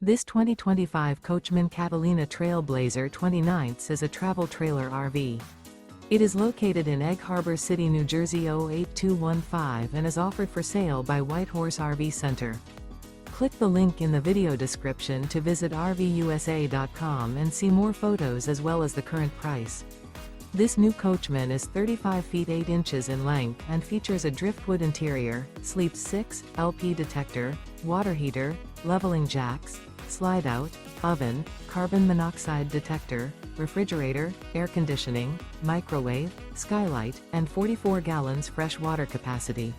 This 2025 Coachmen Catalina Trail Blazer 29ths is a travel trailer RV. It is located in Egg Harbor City, New Jersey 08215 and is offered for sale by Whitehorse RV Center. Click the link in the video description to visit RVUSA.com and see more photos as well as the current price. This new Coachmen is 35 feet 8 inches in length and features a driftwood interior, sleeps 6, LP detector, water heater, leveling jacks, slide-out, oven, carbon monoxide detector, refrigerator, air conditioning, microwave, skylight, and 44 gallons fresh water capacity.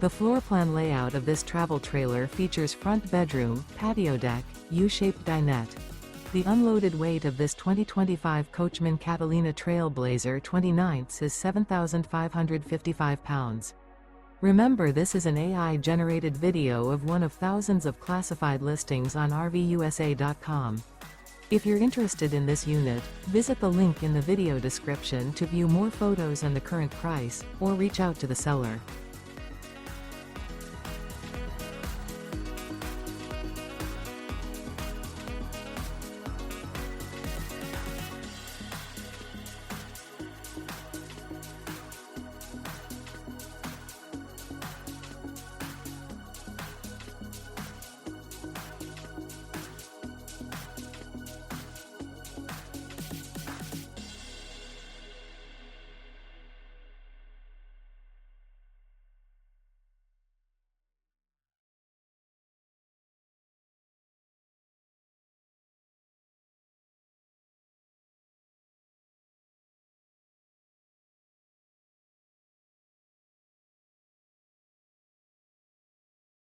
The floor plan layout of this travel trailer features front bedroom, patio deck, U-shaped dinette. The unloaded weight of this 2025 Coachmen Catalina Trail Blazer 29ths is 7,555 pounds. Remember, this is an AI-generated video of one of thousands of classified listings on RVUSA.com. If you're interested in this unit, visit the link in the video description to view more photos and the current price, or reach out to the seller.